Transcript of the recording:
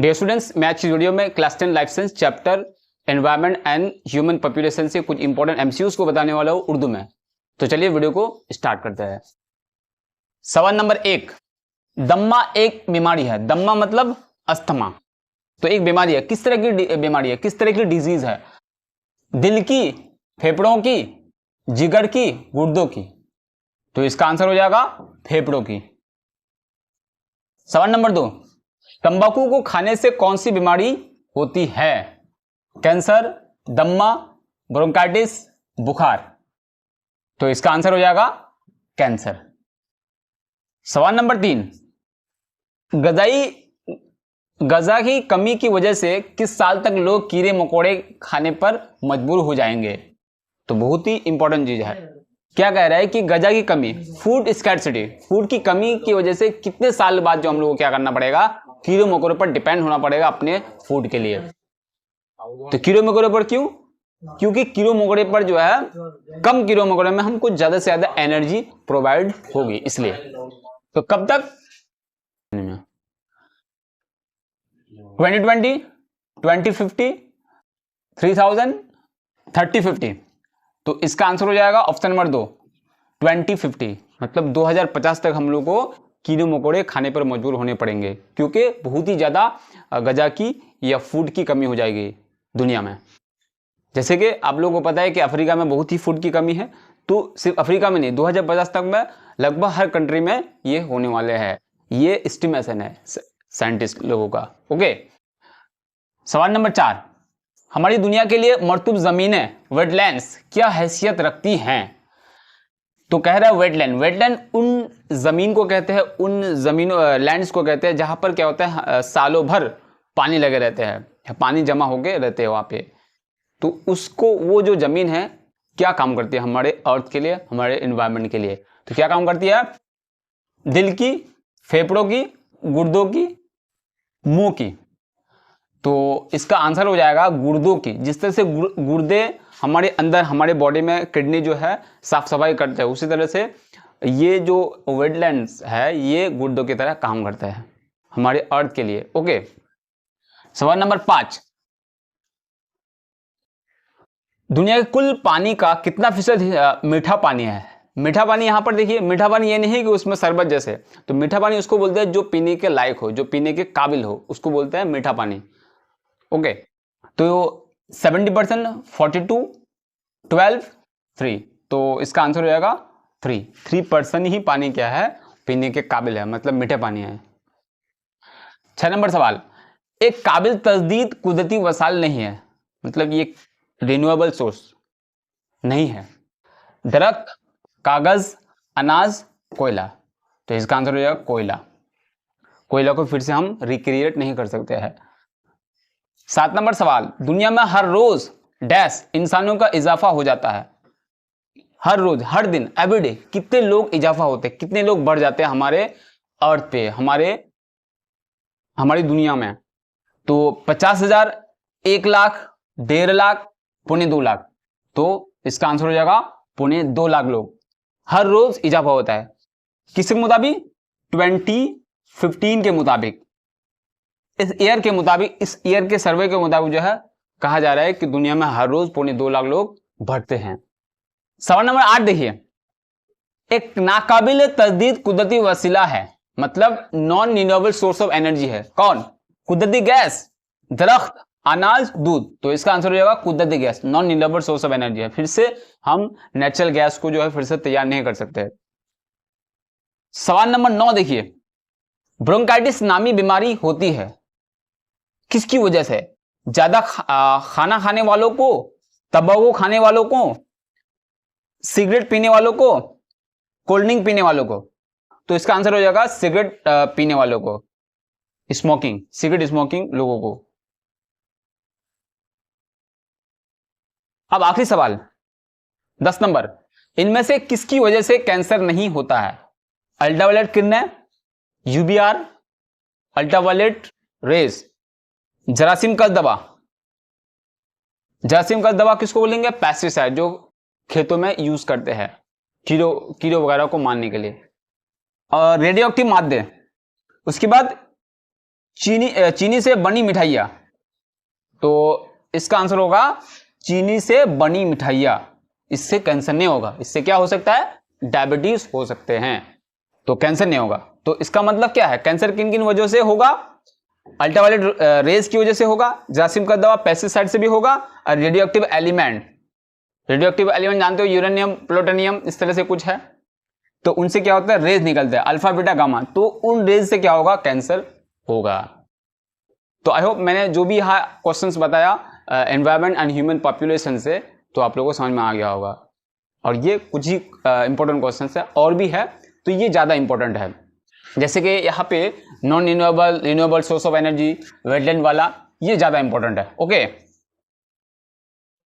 Dear students, मैं आज की वीडियो में class 10 life science chapter environment and human population से कुछ इंपॉर्टेंट एमसीक्यूज को बताने वाला हूं उर्दू में। तो चलिए वीडियो को स्टार्ट करते हैं। सवाल नंबर 1, दम्मा एक बीमारी है। दम्मा मतलब अस्थमा। तो एक बीमारी है, किस तरह की बीमारी है, किस तरह की डिजीज है? दिल की, फेफड़ों की, जिगर की, गुर्दों की? तो इसका आंसर हो जाएगा फेफड़ों की। सवाल नंबर 2, तंबाकू को खाने से कौन सी बीमारी होती है? कैंसर, दम्मा, ब्रोंकाइटिस, बुखार? तो इसका आंसर हो जाएगा कैंसर। सवाल नंबर 3, गजा की कमी की वजह से किस साल तक लोग कीड़े मकोड़े खाने पर मजबूर हो जाएंगे? तो बहुत ही इंपॉर्टेंट चीज है। क्या कह रहा है कि गजा की कमी, फूड स्कैर्सिटी, फूड की कमी की वजह से कितने साल बाद जो हम लोगों को क्या करना पड़ेगा, कीड़े मकोड़े पर डिपेंड होना पड़ेगा अपने फूड के लिए। तो कीड़े मकोड़े पर क्यों? क्योंकि कीड़े मकोड़े पर जो है, कम कीड़े मकोड़े में हमको ज्यादा से ज्यादा एनर्जी प्रोवाइड होगी, इसलिए। तो कब तक? 2020, 2050, 3000, 3050? तो इसका आंसर हो जाएगा ऑप्शन नंबर 2, 2050। मतलब 2050 तक हम लोग को कीड़े मकोड़े खाने पर मजबूर होने पड़ेंगे, क्योंकि बहुत ही ज्यादा गजा की या फूड की कमी हो जाएगी दुनिया में। जैसे कि आप लोगों को पता है कि अफ्रीका में बहुत ही फूड की कमी है। तो सिर्फ अफ्रीका में नहीं, 2050 तक में लगभग हर कंट्री में ये होने वाले हैं। ये एस्टिमेशन है साइंटिस्ट लोगों का। ओके। सवाल नंबर 4, हमारी दुनिया के लिए मरतूब जमीनें, वेटलैंड्स, क्या हैसियत रखती हैं? तो कह रहा है वेटलैंड। वेटलैंड उन जमीन को कहते हैं, उन जमीनों लैंड्स को कहते हैं जहां पर क्या होता है, सालों भर पानी लगे रहते हैं, पानी जमा होके रहते हैं वहां पे। तो उसको, वो जो जमीन है क्या काम करती है हमारे अर्थ के लिए, हमारे एनवायरनमेंट के लिए? तो क्या काम करती है? दिल की, फेफड़ों की, गुर्दों की, मुंह की? तो इसका आंसर हो जाएगा गुर्दों की। जिस तरह से गुर्दे हमारे अंदर, हमारे बॉडी में किडनी जो है साफ सफाई करते हैं, उसी तरह से ये जो वेटलैंड्स है ये गुर्दों की तरह काम करता है हमारे अर्थ के लिए। ओके। सवाल नंबर 5, दुनिया के कुल पानी का कितना फीसद मीठा पानी है? मीठा पानी, यहां पर देखिए, मीठा पानी ये नहीं है कि उसमें शरबत जैसे। तो मीठा पानी उसको बोलते हैं जो पीने के लायक हो, जो पीने के काबिल हो, उसको बोलते हैं मीठा पानी। ओके। तो 70%, 42, 12, 3? तो इसका आंसर हो जाएगा 3% ही पानी क्या है, पीने के काबिल है, मतलब मीठे पानी है। 6 नंबर सवाल, एक काबिल तजदीद कुदरती वसाइल नहीं है, मतलब ये रिन्यूएबल सोर्स नहीं है। दरख्त, कागज, अनाज, कोयला? तो इसका आंसर हो जाएगा कोयला। कोयला को फिर से हम रिक्रिएट नहीं कर सकते हैं। 7 नंबर सवाल, दुनिया में हर रोज डैश इंसानों का इजाफा हो जाता है? हर रोज, हर दिन, एवरीडे कितने लोग इजाफा होते हैं, कितने लोग बढ़ जाते हैं हमारे अर्थ पे, हमारी दुनिया में? तो 50,000, 1 लाख, 1.5 लाख, 2.25 लाख? तो इसका आंसर हो जाएगा 2.25 लाख लोग हर रोज इजाफा होता है। किसके मुताबिक? 2015 के मुताबिक, इस ईयर के मुताबिक, इस ईयर के सर्वे के मुताबिक जो है कहा जा रहा है कि दुनिया में हर रोज 2.25 लाख लोग बढ़ते हैं। सवाल नंबर 8 देखिए, एक नाकाबिल तजदीद कुदरती वसीला है, मतलब non renewable source of energy है, कौन? कुदरती गैस, दरख्त, अनाज, दूध? तो इसका आंसर हो जाएगा कुदरती gas, non renewable source of energy है। फिर से हम नेचुरल गैस को जो है फिर से तैयार नहीं कर सकते। सवाल नंबर 9 देखिए, ब्रोंकाइटिस नामी बीमारी होती है किसकी वजह से? ज्यादा खाना खाने वालों को, तंबाकू खाने वालों को, सिगरेट पीने वालों को, कोल्ड ड्रिंक पीने वालों को? तो इसका आंसर हो जाएगा सिगरेट पीने वालों को, स्मोकिंग, सिगरेट स्मोकिंग लोगों को। अब आखिरी सवाल 10 नंबर, इनमें से किसकी वजह से कैंसर नहीं होता है? अल्ट्रावायलेट किरणें, यूवीआर, अल्ट्रावायलेट रेज, जरासीम का दवा? जरासीम का दवा किसको बोलेंगे? पेस्टिसाइड, जो खेतों में यूज करते हैं कीड़ों वगैरह को मारने के लिए। और रेडियो एक्टिव मादे, उसके बाद चीनी से बनी मिठाइयाँ, तो इसका आंसर होगा चीनी से बनी मिठाइयाँ। इससे कैंसर नहीं होगा, इससे क्या हो सकता है, डायबिटीज हो सकते हैं, तो कैंसर नहीं होगा। तो इसका मतलब क्या है, कैंसर किन किन वजहों से होगा, अल्ट्रावायलेट रेज की वजह से होगा, जरासीम का दवा पेस्टिसाइड से भी होगा, और रेडियोएक्टिव एलिमेंट जानते हो, यूरेनियम प्लूटोनियम इस तरह से कुछ है, तो उनसे क्या होता है, रेज निकलते हैं अल्फा बीटा गामा, तो उन रेज से क्या होगा, कैंसर होगा। तो आई होप मैंने जो भी यहाँ क्वेश्चंस बताया एनवायरमेंट एंड ह्यूमन पॉपुलेशन से, तो आप लोगों को समझ में आ गया होगा। और ये कुछ ही इंपॉर्टेंट क्वेश्चंस है, और भी है तो ये ज़्यादा इंपॉर्टेंट है, जैसे कि यहाँ पे non renewable source of energy, wetland वाला, ये ज़्यादा इंपॉर्टेंट है। ओके